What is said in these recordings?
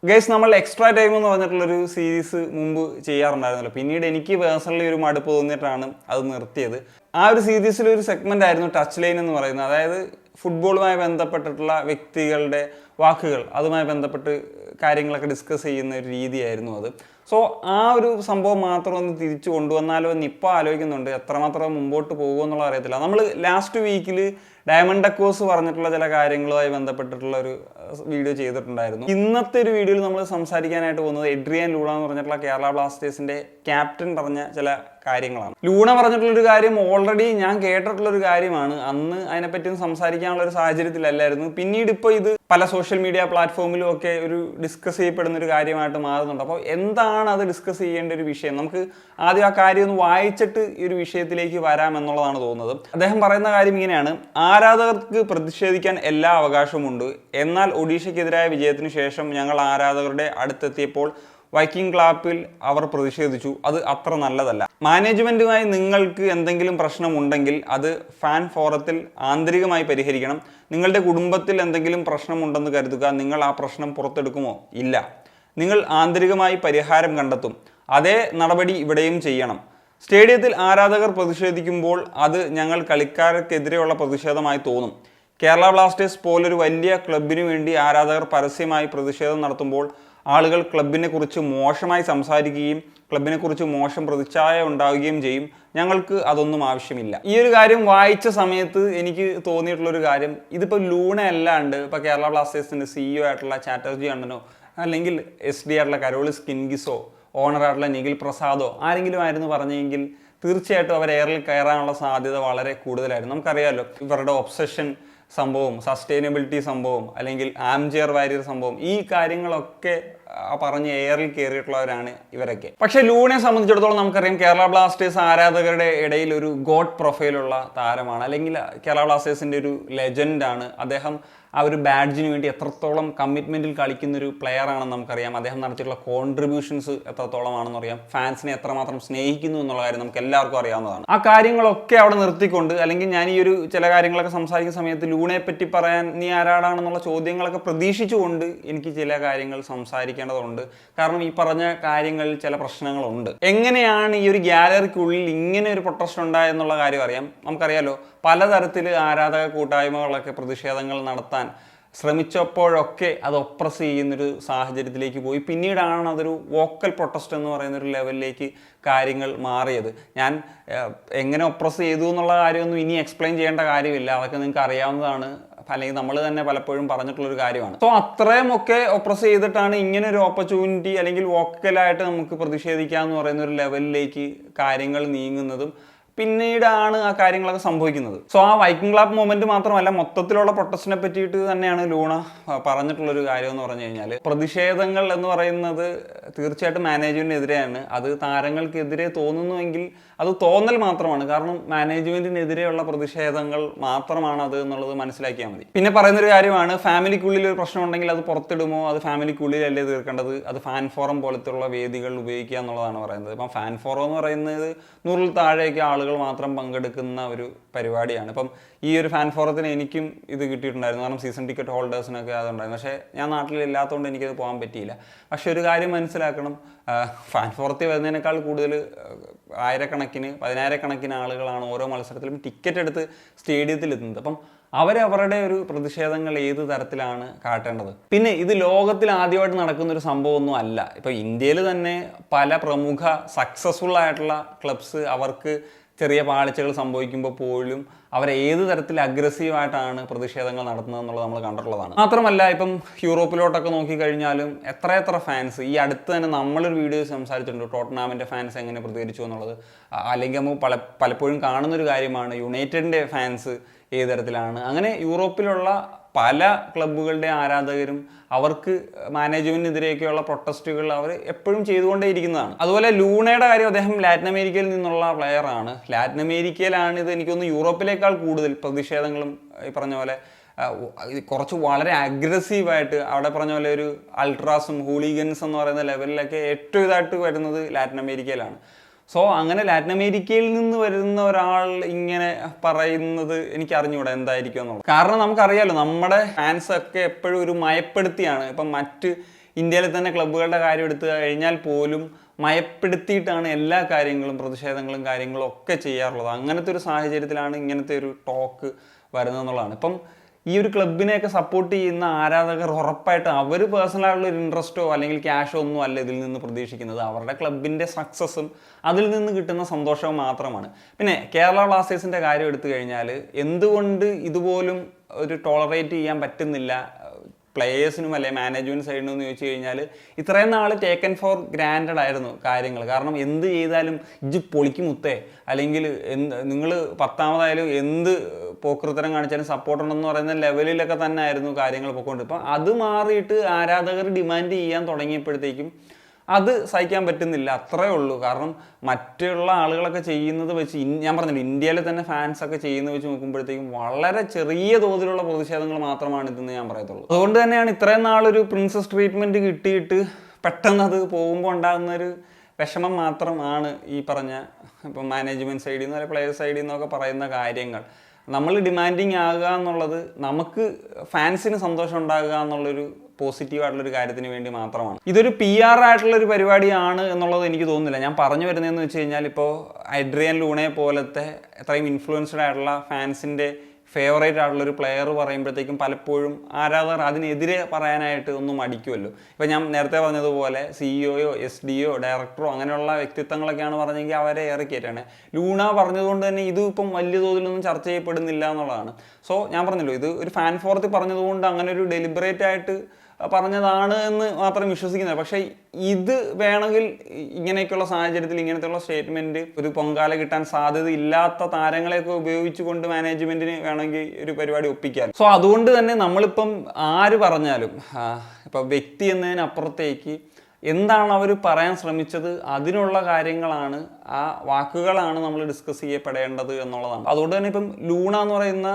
Guys, നമ്മൾ extra time എന്ന് പറഞ്ഞിട്ടുള്ളൊരു സീരീസ് മുമ്പ് ചെയ്യാറുണ്ടായിരുന്നല്ലോ. പിന്നീട് എനിക്ക് പേഴ്സണലി ഒരു മടുപ്പ് തോന്നിയിട്ടാണ് അത് നിർത്തിയത്. ആ ഒരു സീരീസിൽ ഒരു സെഗ്മെന്റ് ആയിരുന്നു ടച്ച് ലൈൻ എന്ന് പറയുന്നത്. അതായത് ഫുട്ബോളുമായി ബന്ധപ്പെട്ടിട്ടുള്ള വ്യക്തികളുടെ വാക്കുകൾ, അതുമായി ബന്ധപ്പെട്ട് കാര്യങ്ങളൊക്കെ ഡിസ്കസ് ചെയ്യുന്ന ഒരു രീതിയായിരുന്നു അത്. സോ ആ ഒരു സംഭവം മാത്രം ഒന്ന് തിരിച്ചു കൊണ്ടുവന്നാലോ എന്ന് ഇപ്പോൾ ആലോചിക്കുന്നുണ്ട്. എത്രമാത്രം മുമ്പോട്ട് പോകുമെന്നുള്ളത് അറിയത്തില്ല. നമ്മൾ ലാസ്റ്റ് വീക്കിൽ ഡയമണ്ട് ഡക്കോസ് പറഞ്ഞിട്ടുള്ള ചില കാര്യങ്ങളുമായി ബന്ധപ്പെട്ടിട്ടുള്ള ഒരു വീഡിയോ ചെയ്തിട്ടുണ്ടായിരുന്നു. ഇന്നത്തെ ഒരു വീഡിയോയിൽ നമ്മൾ സംസാരിക്കാനായിട്ട് പോകുന്നത് എഡ്രിയൻ ലൂണ എന്ന് പറഞ്ഞിട്ടുള്ള കേരള ബ്ലാസ്റ്റേഴ്സിന്റെ ക്യാപ്റ്റൻ പറഞ്ഞ ചില കാര്യങ്ങളാണ്. ലൂണ പറഞ്ഞിട്ടുള്ളൊരു കാര്യം ഓൾറെഡി ഞാൻ കേട്ടിട്ടുള്ളൊരു കാര്യമാണ്. അന്ന് അതിനെപ്പറ്റി സംസാരിക്കാനുള്ള ഒരു സാഹചര്യത്തിലല്ലായിരുന്നു. പിന്നീട് ഇപ്പോൾ ഇത് പല സോഷ്യൽ മീഡിയ പ്ലാറ്റ്ഫോമിലും ഒക്കെ ഒരു ഡിസ്കസ് ചെയ്യപ്പെടുന്ന ഒരു കാര്യമായിട്ട് മാറുന്നുണ്ട്. അപ്പോൾ എന്താണ് അത് ഡിസ്കസ് ചെയ്യേണ്ട ഒരു വിഷയം? നമുക്ക് ആദ്യം ആ കാര്യം ഒന്ന് വായിച്ചിട്ട് ഈ ഒരു വിഷയത്തിലേക്ക് വരാം എന്നുള്ളതാണ് തോന്നുന്നത്. അദ്ദേഹം പറയുന്ന കാര്യം ഇങ്ങനെയാണ്: ആരാധകർക്ക് പ്രതിഷേധിക്കാൻ എല്ലാ അവകാശമുണ്ട്. എന്നാൽ ഒഡീഷയ്ക്കെതിരായ വിജയത്തിന് ശേഷം ഞങ്ങൾ ആരാധകരുടെ അടുത്തെത്തിയപ്പോൾ വൈക്കിംഗ് ക്ലാപ്പിൽ അവർ പ്രതിഷേധിച്ചു. അത് അത്ര നല്ലതല്ല. മാനേജ്മെന്റുമായി നിങ്ങൾക്ക് എന്തെങ്കിലും പ്രശ്നമുണ്ടെങ്കിൽ അത് ഫാൻ ഫോറത്തിൽ ആന്തരികമായി പരിഹരിക്കണം. നിങ്ങളുടെ കുടുംബത്തിൽ എന്തെങ്കിലും പ്രശ്നമുണ്ടെന്ന് കരുതുക. നിങ്ങൾ ആ പ്രശ്നം പുറത്തെടുക്കുമോ? ഇല്ല. നിങ്ങൾ ആന്തരികമായി പരിഹാരം കണ്ടെത്തും. അതേ നടപടി ഇവിടെയും ചെയ്യണം. സ്റ്റേഡിയത്തിൽ ആരാധകർ പ്രതിഷേധിക്കുമ്പോൾ അത് ഞങ്ങൾ കളിക്കാർക്കെതിരെയുള്ള പ്രതിഷേധമായി തോന്നും. കേരള ബ്ലാസ്റ്റേഴ്സ് പോലൊരു വലിയ ക്ലബിനു വേണ്ടി ആരാധകർ പരസ്യമായി പ്രതിഷേധം നടത്തുമ്പോൾ ആളുകൾ ക്ലബിനെ കുറിച്ച് മോശമായി സംസാരിക്കുകയും ക്ലബിനെ കുറിച്ച് മോശം പ്രതിച്ഛായ ഉണ്ടാവുകയും ചെയ്യും. ഞങ്ങൾക്ക് അതൊന്നും ആവശ്യമില്ല. ഈ ഒരു കാര്യം വായിച്ച സമയത്ത് എനിക്ക് തോന്നിയിട്ടുള്ളൊരു കാര്യം, ഇതിപ്പോൾ ലൂണ അല്ലാണ്ട് ഇപ്പോൾ കേരള ബ്ലാസ്റ്റേഴ്സിൻ്റെ CEO ആയിട്ടുള്ള ചാറ്റർജി അണ്ണനോ അല്ലെങ്കിൽ SD ആയിട്ടുള്ള കരോളിസ് കിൻഗിസോ ഓണറായിട്ടുള്ള നിഖിൽ പ്രസാദോ ആരെങ്കിലും ആയിരുന്നു പറഞ്ഞെങ്കിൽ തീർച്ചയായിട്ടും അവർ എയറിൽ കയറാനുള്ള സാധ്യത വളരെ കൂടുതലായിരുന്നു. നമുക്കറിയാമല്ലോ ഇവരുടെ ഒബ്സഷൻ സംഭവം, സസ്റ്റൈനബിലിറ്റി സംഭവം, അല്ലെങ്കിൽ ആംചെയർ വാരിയർ സംഭവം, ഈ കാര്യങ്ങളൊക്കെ പറഞ്ഞ് എയറിൽ കയറിയിട്ടുള്ളവരാണ് ഇവരൊക്കെ. പക്ഷെ ലൂണയെ സംബന്ധിച്ചിടത്തോളം നമുക്കറിയാം കേരള ബ്ലാസ്റ്റേഴ്സ് ആരാധകരുടെ ഇടയിൽ ഒരു ഗോഡ് പ്രൊഫൈലുള്ള താരമാണ്, അല്ലെങ്കിൽ കേരള ബ്ലാസ്റ്റേഴ്സിൻ്റെ ഒരു ലെജൻഡാണ് അദ്ദേഹം. ആ ഒരു ബാഡ്ജിന് വേണ്ടി എത്രത്തോളം കമ്മിറ്റ്മെന്റിൽ കളിക്കുന്ന ഒരു പ്ലെയർ ആണെന്ന് നമുക്കറിയാം. അദ്ദേഹം നടത്തിയിട്ടുള്ള കോൺട്രിബ്യൂഷൻസ് എത്രത്തോളമാണെന്ന് അറിയാം. ഫാൻസിനെ എത്രമാത്രം സ്നേഹിക്കുന്നു എന്നുള്ള കാര്യം നമുക്ക് എല്ലാവർക്കും അറിയാവുന്നതാണ്. ആ കാര്യങ്ങളൊക്കെ അവിടെ നിർത്തിക്കൊണ്ട്, അല്ലെങ്കിൽ ഞാൻ ഈ ഒരു ചില കാര്യങ്ങളൊക്കെ സംസാരിക്കുന്ന സമയത്ത് ലൂണയെ പറ്റി പറയാൻ നീ ആരാടാണെന്നുള്ള ചോദ്യങ്ങളൊക്കെ പ്രതീക്ഷിച്ചുകൊണ്ട് എനിക്ക് ചില കാര്യങ്ങൾ സംസാരിക്കേണ്ടതുണ്ട്. കാരണം ഈ പറഞ്ഞ കാര്യങ്ങളിൽ ചില പ്രശ്നങ്ങളുണ്ട്. എങ്ങനെയാണ് ഈ ഒരു ഗ്യാലറിക്കുള്ളിൽ ഇങ്ങനെ ഒരു പ്രൊട്ടസ്റ്റ് ഉണ്ടായെന്നുള്ള കാര്യം അറിയാം. നമുക്കറിയാലോ പലതരത്തിൽ ആരാധക കൂട്ടായ്മകളൊക്കെ പ്രതിഷേധങ്ങൾ നടത്താൻ ശ്രമിച്ചപ്പോഴൊക്കെ അത് ഒപ്രസ് ചെയ്യുന്നൊരു സാഹചര്യത്തിലേക്ക് പോയി. പിന്നീടാണ് അതൊരു വോക്കൽ പ്രൊട്ടസ്റ്റ് എന്ന് പറയുന്നൊരു ലെവലിലേക്ക് കാര്യങ്ങൾ മാറിയത്. ഞാൻ എങ്ങനെ ഒപ്രസ് ചെയ്തു എന്നുള്ള കാര്യമൊന്നും ഇനി എക്സ്പ്ലെയിൻ ചെയ്യേണ്ട കാര്യമില്ല. അതൊക്കെ നിങ്ങൾക്ക് അറിയാവുന്നതാണ്, അല്ലെങ്കിൽ നമ്മൾ തന്നെ പലപ്പോഴും പറഞ്ഞിട്ടുള്ളൊരു കാര്യമാണ്. സോ അത്രയും ഒക്കെ ഒപ്രസ് ചെയ്തിട്ടാണ് ഇങ്ങനെ ഒരു ഓപ്പർച്യൂണിറ്റി അല്ലെങ്കിൽ വോക്കലായിട്ട് നമുക്ക് പ്രതിഷേധിക്കാമെന്ന് പറയുന്ന ഒരു ലെവലിലേക്ക് കാര്യങ്ങൾ നീങ്ങുന്നതും പിന്നീടാണ് ആ കാര്യങ്ങളൊക്കെ സംഭവിക്കുന്നത്. സോ ആ വൈക്കിംഗ് ക്ലാപ്പ് മൊമെന്റ് മാത്രമല്ല, മൊത്തത്തിലുള്ള പ്രൊട്ടസ്റ്റിനെ പറ്റിയിട്ട് തന്നെയാണ് ലൂണ പറഞ്ഞിട്ടുള്ളൊരു കാര്യം എന്ന് പറഞ്ഞു കഴിഞ്ഞാൽ, പ്രതിഷേധങ്ങൾ എന്ന് പറയുന്നത് തീർച്ചയായിട്ടും മാനേജ്മെന്റിനെതിരെയാണ്. അത് താരങ്ങൾക്കെതിരെ തോന്നുന്നുവെങ്കിൽ അത് തോന്നൽ മാത്രമാണ്. കാരണം മാനേജ്മെന്റിനെതിരെയുള്ള പ്രതിഷേധങ്ങൾ മാത്രമാണ് അത് എന്നുള്ളത് മനസ്സിലാക്കിയാൽ മതി. പിന്നെ പറയുന്നൊരു കാര്യമാണ്, ഫാമിലിക്കുള്ളിൽ ഒരു പ്രശ്നം ഉണ്ടെങ്കിൽ അത് പുറത്തിടുമോ? അത് ഫാമിലിക്കുള്ളിലല്ലേ തീർക്കേണ്ടത്? അത് ഫാൻ ഫോറം പോലത്തുള്ള വേദികൾ ഉപയോഗിക്കുക എന്നുള്ളതാണ് പറയുന്നത്. ഇപ്പം ഫാൻ ഫോറം എന്ന് പറയുന്നത് 100-ൽ താഴേക്ക് ആളുകൾ മാത്രം പങ്കെടുക്കുന്ന ഒരു പരിപാടിയാണ്. ഇപ്പം ഈ ഒരു ഫാൻ ഫോറത്തിന് എനിക്കും ഇത് കിട്ടിയിട്ടുണ്ടായിരുന്നു. കാരണം സീസൺ ടിക്കറ്റ് ഹോൾഡേഴ്സിനൊക്കെ അതുണ്ടായിരുന്നു. പക്ഷേ ഞാൻ നാട്ടിലില്ലാത്തതുകൊണ്ട് എനിക്കത് പോകാൻ പറ്റിയില്ല. പക്ഷെ ഒരു കാര്യം മനസ്സിലാക്കണം, ഫാൻ ഫോറത്തിൽ വരുന്നതിനേക്കാൾ കൂടുതൽ പതിനായിരക്കണക്കിന് ആളുകളാണ് ഓരോ മത്സരത്തിലും ടിക്കറ്റ് എടുത്ത് സ്റ്റേഡിയത്തിൽ എത്തുന്നത്. അപ്പം അവരവരുടെ ഒരു പ്രതിഷേധങ്ങൾ ഏത് തരത്തിലാണ് കാട്ടേണ്ടത്? പിന്നെ ഇത് ലോകത്തിൽ ആദ്യമായിട്ട് നടക്കുന്ന ഒരു സംഭവമൊന്നും അല്ല. ഇപ്പോൾ ഇന്ത്യയിൽ തന്നെ പല പ്രമുഖ സക്സസ്ഫുൾ ആയിട്ടുള്ള ക്ലബ്സ് അവർക്ക് ചെറിയ പാളിച്ചകൾ സംഭവിക്കുമ്പോൾ പോലും അവർ ഏത് തരത്തിൽ അഗ്രസീവായിട്ടാണ് പ്രതിഷേധങ്ങൾ നടത്തുന്നത് എന്നുള്ളത് നമ്മൾ കണ്ടിട്ടുള്ളതാണ്. മാത്രമല്ല ഇപ്പം യൂറോപ്പിലോട്ടൊക്കെ നോക്കിക്കഴിഞ്ഞാലും എത്ര ഫാൻസ്, ഈ അടുത്ത് തന്നെ നമ്മളൊരു വീഡിയോ സംസാരിച്ചിട്ടുണ്ട് ടോട്ടനാമിൻ്റെ ഫാൻസ് എങ്ങനെ പ്രതികരിച്ചു എന്നുള്ളത്. അല്ലെങ്കിൽ നമുക്ക് പലപ്പോഴും കാണുന്നൊരു കാര്യമാണ് യുണൈറ്റഡിൻ്റെ ഫാൻസ് ഏത് തരത്തിലാണ്. അങ്ങനെ യൂറോപ്പിലുള്ള പല ക്ലബ്ബുകളുടെ ആരാധകരും അവർക്ക് മാനേജ്മെന്റിനെതിരെയൊക്കെയുള്ള പ്രൊട്ടസ്റ്റുകൾ അവർ എപ്പോഴും ചെയ്തുകൊണ്ടേയിരിക്കുന്നതാണ്. അതുപോലെ ലൂണയുടെ കാര്യം, അദ്ദേഹം ലാറ്റിൻ അമേരിക്കയിൽ നിന്നുള്ള പ്ലെയർ ആണ്. ലാറ്റിൻ അമേരിക്കയിലാണ് ഇത് എനിക്കൊന്ന് യൂറോപ്പിലേക്കാൾ കൂടുതൽ പ്രതിഷേധങ്ങളും ഈ പറഞ്ഞ പോലെ കുറച്ച് വളരെ അഗ്രസീവായിട്ട് അവിടെ പറഞ്ഞ പോലെ ഒരു അൾട്രാസും ഹൂളിഗൻസ് എന്ന് പറയുന്ന ലെവലിലൊക്കെ ഏറ്റവും ഇതായിട്ട് വരുന്നത് ലാറ്റിൻ അമേരിക്കയിലാണ്. സോ അങ്ങനെ ലാറ്റിൻ അമേരിക്കയിൽ നിന്ന് വരുന്ന ഒരാൾ ഇങ്ങനെ പറയുന്നത് എനിക്ക് അറിഞ്ഞുകൂടാ എന്തായിരിക്കും എന്നുള്ളത്. കാരണം നമുക്കറിയാലോ നമ്മുടെ ഫാൻസ് ഒക്കെ എപ്പോഴും ഒരു മയപ്പെടുത്തിയാണ്. ഇപ്പം മറ്റ് ഇന്ത്യയിലെ തന്നെ ക്ലബ്ബുകളുടെ കാര്യം എടുത്തു കഴിഞ്ഞാൽ പോലും മയപ്പെടുത്തിയിട്ടാണ് എല്ലാ കാര്യങ്ങളും പ്രതിഷേധങ്ങളും കാര്യങ്ങളും ഒക്കെ ചെയ്യാറുള്ളത്. അങ്ങനത്തെ ഒരു സാഹചര്യത്തിലാണ് ഇങ്ങനത്തെ ഒരു ടോക്ക് വരുന്നത് എന്നുള്ളതാണ്. ഇപ്പം ഈ ഒരു ക്ലബിനെയൊക്കെ സപ്പോർട്ട് ചെയ്യുന്ന ആരാധകർ ഉറപ്പായിട്ട് അവർ പേഴ്സണലായിട്ടുള്ള ഒരു ഇൻട്രസ്റ്റോ അല്ലെങ്കിൽ ക്യാഷോ ഒന്നും അല്ല ഇതിൽ നിന്ന് പ്രതീക്ഷിക്കുന്നത്. അവരുടെ ക്ലബിൻ്റെ സക്സസ്സും അതിൽ നിന്ന് കിട്ടുന്ന സന്തോഷവും മാത്രമാണ്. പിന്നെ കേരള ബ്ലാസ്റ്റേഴ്സിൻ്റെ കാര്യം എടുത്തു കഴിഞ്ഞാൽ എന്തുകൊണ്ട് ഇതുപോലും ഒരു ടോളറേറ്റ് ചെയ്യാൻ പറ്റുന്നില്ല പ്ലേയേഴ്സിനും അല്ലെ മാനേജ്മെൻറ്റ് സൈഡിനും എന്ന് ചോദിച്ചു കഴിഞ്ഞാൽ, ഇത്രയും നാൾ ടേക്കൻ ഫോർ ഗ്രാൻഡഡ് ആയിരുന്നു കാര്യങ്ങൾ. കാരണം എന്ത് ചെയ്താലും ഇജ്ജ് പൊളിക്കുമുത്തേ, അല്ലെങ്കിൽ നിങ്ങൾ 10ാമതായാലും എന്ത് പോക്കൃത്തരം കാണിച്ചാലും സപ്പോർട്ട് ഉണ്ടെന്ന് പറയുന്ന ലെവലിലൊക്കെ തന്നെ ആയിരുന്നു കാര്യങ്ങൾ പോയിക്കൊണ്ട്. ഇപ്പം അത് മാറിയിട്ട് ആരാധകർ ഡിമാൻഡ് ചെയ്യാൻ തുടങ്ങിയപ്പോഴത്തേക്കും അത് സഹിക്കാൻ പറ്റുന്നില്ല, അത്രേ ഉള്ളൂ. കാരണം മറ്റുള്ള ആളുകളൊക്കെ ചെയ്യുന്നത് വെച്ച് ഞാൻ പറഞ്ഞില്ല, ഇന്ത്യയിലെ തന്നെ ഫാൻസൊക്കെ ചെയ്യുന്നത് വെച്ച് നോക്കുമ്പോഴത്തേക്കും വളരെ ചെറിയ തോതിലുള്ള പ്രതിഷേധങ്ങൾ മാത്രമാണ് ഇതെന്ന് ഞാൻ പറയത്തുള്ളൂ. അതുകൊണ്ട് തന്നെയാണ് ഇത്രയും നാളൊരു പ്രിൻസസ് ട്രീറ്റ്മെൻറ്റ് കിട്ടിയിട്ട് പെട്ടെന്ന് അത് പോകുമ്പോൾ ഉണ്ടാകുന്നൊരു വിഷമം മാത്രമാണ് ഈ പറഞ്ഞ ഇപ്പം മാനേജ്മെൻറ്റ് സൈഡിൽ നിന്ന് അല്ലെങ്കിൽ പ്ലെയർ സൈഡിൽ നിന്നൊക്കെ പറയുന്ന കാര്യങ്ങൾ. നമ്മൾ ഡിമാൻഡിങ് ആകുക എന്നുള്ളത് നമുക്ക് ഫാൻസിന് സന്തോഷം ഉണ്ടാകുക എന്നുള്ളൊരു പോസിറ്റീവായിട്ടുള്ളൊരു കാര്യത്തിന് വേണ്ടി മാത്രമാണ്. ഇതൊരു PR ആയിട്ടുള്ളൊരു പരിപാടിയാണ് എന്നുള്ളത് എനിക്ക് തോന്നുന്നില്ല. ഞാൻ പറഞ്ഞു വരുന്നതെന്ന് വെച്ച് കഴിഞ്ഞാൽ, ഇപ്പോൾ അഡ്രിയൻ ലൂണയെ പോലത്തെ എത്രയും ഇൻഫ്ലുവൻസ്ഡ് ആയിട്ടുള്ള ഫാൻസിൻ്റെ ഫേവറേറ്റ് ആയിട്ടുള്ളൊരു പ്ലെയർ പറയുമ്പോഴത്തേക്കും പലപ്പോഴും ആരാധകർ അതിനെതിരെ പറയാനായിട്ട് ഒന്നും മടിക്കുമല്ലോ. ഇപ്പം ഞാൻ നേരത്തെ പറഞ്ഞതുപോലെ CEO യോ SD യോ ഡയറക്ടറോ അങ്ങനെയുള്ള വ്യക്തിത്വങ്ങളൊക്കെയാണ് പറഞ്ഞെങ്കിൽ അവരെ ഏറെ കയറ്റാണ്. ലൂണ പറഞ്ഞതുകൊണ്ട് തന്നെ ഇത് ഇപ്പം വലിയ തോതിലൊന്നും ചർച്ച ചെയ്യപ്പെടുന്നില്ല എന്നുള്ളതാണ്. സോ ഞാൻ പറഞ്ഞല്ലോ, ഇത് ഒരു ഫാൻ ഫോർത്ത് പറഞ്ഞതുകൊണ്ട് അങ്ങനെ ഒരു ഡെലിബറേറ്റ് ആയിട്ട് പറഞ്ഞതാണ് എന്ന് മാത്രം വിശ്വസിക്കുന്നത്. പക്ഷേ ഇത് വേണമെങ്കിൽ ഇങ്ങനെയൊക്കെയുള്ള സാഹചര്യത്തിൽ ഇങ്ങനത്തെയുള്ള സ്റ്റേറ്റ്മെൻറ്റ് ഒരു പൊങ്കാല കിട്ടാൻ സാധ്യത ഇല്ലാത്ത താരങ്ങളെയൊക്കെ ഉപയോഗിച്ചുകൊണ്ട് മാനേജ്മെൻറ്റിന് വേണമെങ്കിൽ ഒരു പരിപാടി ഒപ്പിക്കാൻ. സോ അതുകൊണ്ട് തന്നെ നമ്മളിപ്പം ആര് പറഞ്ഞാലും ഇപ്പം വ്യക്തി എന്നതിനപ്പുറത്തേക്ക് എന്താണ് അവർ പറയാൻ ശ്രമിച്ചത്, അതിനുള്ള കാര്യങ്ങളാണ്, ആ വാക്കുകളാണ് നമ്മൾ ഡിസ്കസ് ചെയ്യപ്പെടേണ്ടത് എന്നുള്ളതാണ്. അതുകൊണ്ട് തന്നെ ഇപ്പം ലൂണ എന്ന് പറയുന്ന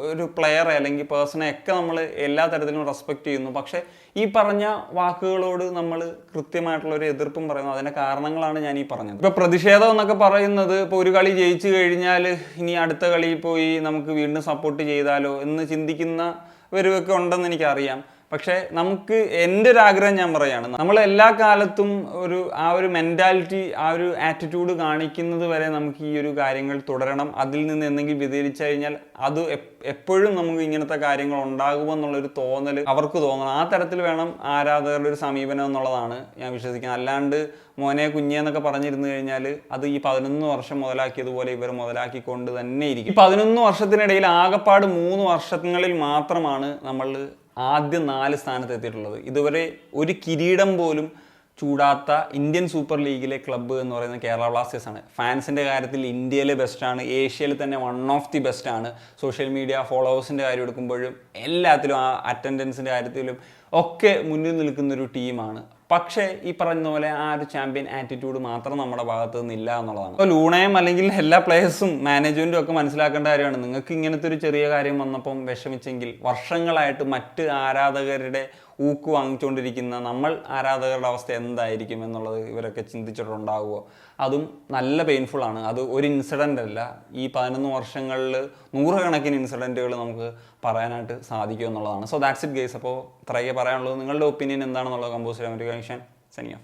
ഒരു പ്ലെയറെ അല്ലെങ്കിൽ പേഴ്സണെ ഒക്കെ നമ്മൾ എല്ലാ തരത്തിലും റെസ്പെക്റ്റ് ചെയ്യുന്നു. പക്ഷേ ഈ പറഞ്ഞ വാക്കുകളോട് നമ്മൾ കൃത്യമായിട്ടുള്ളൊരു എതിർപ്പും പറയുന്നു. അതിൻ്റെ കാരണങ്ങളാണ് ഞാൻ ഈ പറഞ്ഞത്. ഇപ്പോൾ പ്രതിഷേധം എന്നൊക്കെ പറയുന്നത്, ഇപ്പോൾ ഒരു കളി ജയിച്ചു കഴിഞ്ഞാൽ ഇനി അടുത്ത കളിയിൽ പോയി നമുക്ക് വീണ്ടും സപ്പോർട്ട് ചെയ്താലോ എന്ന് ചിന്തിക്കുന്നവരൊക്കെ ഉണ്ടെന്ന് എനിക്കറിയാം. പക്ഷേ നമുക്ക് എൻ്റെ ഒരു ആഗ്രഹം ഞാൻ പറയുകയാണ്, നമ്മൾ എല്ലാ കാലത്തും ആ ഒരു മെൻറ്റാലിറ്റി, ആ ഒരു ആറ്റിറ്റ്യൂഡ് കാണിക്കുന്നത് വരെ നമുക്ക് ഈ ഒരു കാര്യങ്ങൾ തുടരണം. അതിൽ നിന്ന് എന്തെങ്കിലും വ്യതിചലിച്ചു കഴിഞ്ഞാൽ അത് എപ്പോഴും നമുക്ക് ഇങ്ങനത്തെ കാര്യങ്ങൾ ഉണ്ടാകുമെന്നുള്ളൊരു തോന്നൽ അവർക്ക് തോന്നണം. ആ തരത്തിൽ വേണം ആരാധകരുടെ ഒരു സമീപനം എന്നുള്ളതാണ് ഞാൻ വിശ്വസിക്കുന്നത്. അല്ലാണ്ട് മോനെ കുഞ്ഞെന്നൊക്കെ പറഞ്ഞിരുന്നു കഴിഞ്ഞാൽ അത് ഈ 11 വർഷം മുതലാക്കിയതുപോലെ ഇവർ മുതലാക്കിക്കൊണ്ട് തന്നെ ഇരിക്കും. ഈ 11 വർഷത്തിനിടയിൽ ആകെപ്പാട് 3 വർഷങ്ങളിൽ മാത്രമാണ് നമ്മൾ ആദ്യം 4 സ്ഥാനത്ത് എത്തിയിട്ടുള്ളത്. ഇതുവരെ ഒരു കിരീടം പോലും ചൂടാത്ത ഇന്ത്യൻ സൂപ്പർ ലീഗിലെ ക്ലബ്ബ് എന്ന് പറയുന്നത് കേരള ബ്ലാസ്റ്റേഴ്സ് ആണ്. ഫാൻസിൻ്റെ കാര്യത്തിൽ ഇന്ത്യയിലെ ബെസ്റ്റാണ്, ഏഷ്യയിൽ തന്നെ 1 ഓഫ് ദി ബെസ്റ്റ് ആണ്. സോഷ്യൽ മീഡിയ ഫോളോവേഴ്സിൻ്റെ കാര്യം എടുക്കുമ്പോഴും എല്ലാത്തിലും, ആ അറ്റൻഡൻസിൻ്റെ കാര്യത്തിലും ഒക്കെ മുന്നിൽ നിൽക്കുന്നൊരു ടീമാണ്. പക്ഷേ ഈ പറയുന്ന പോലെ ആ ഒരു ചാമ്പ്യൻ ആറ്റിറ്റ്യൂഡ് മാത്രം നമ്മുടെ ഭാഗത്ത് നിന്നില്ല എന്നുള്ളതാണ്. അപ്പോൾ ലൂണയും അല്ലെങ്കിൽ എല്ലാ പ്ലേയേഴ്സും മാനേജ്മെൻറ്റും ഒക്കെ മനസ്സിലാക്കേണ്ട കാര്യമാണ്, നിങ്ങൾക്ക് ഇങ്ങനത്തെ ഒരു ചെറിയ കാര്യം വന്നപ്പം വിഷമിച്ചെങ്കിൽ വർഷങ്ങളായിട്ട് മറ്റ് ആരാധകരുടെ ഊക്ക് വാങ്ങിച്ചുകൊണ്ടിരിക്കുന്ന നമ്മൾ ആരാധകരുടെ അവസ്ഥ എന്തായിരിക്കും എന്നുള്ളത് ഇവരൊക്കെ ചിന്തിച്ചിട്ടുണ്ടാവുമോ? അതും നല്ല പെയിൻഫുൾ ആണ്. അത് ഒരു ഇൻസിഡൻ്റ് അല്ല, ഈ 11 വർഷങ്ങളിൽ 100 കണക്കിന് ഇൻസിഡൻറ്റുകൾ നമുക്ക് പറയാനായിട്ട് സാധിക്കും എന്നുള്ളതാണ്. So that's it guys. അപ്പോൾ ഇത്രയൊക്കെ പറയാനുള്ളത്. നിങ്ങളുടെ ഒപ്പീനിയൻ എന്താണെന്നുള്ളത് കമ്പോസ് ചെയ്യാൻ പറ്റുക. സനിയ.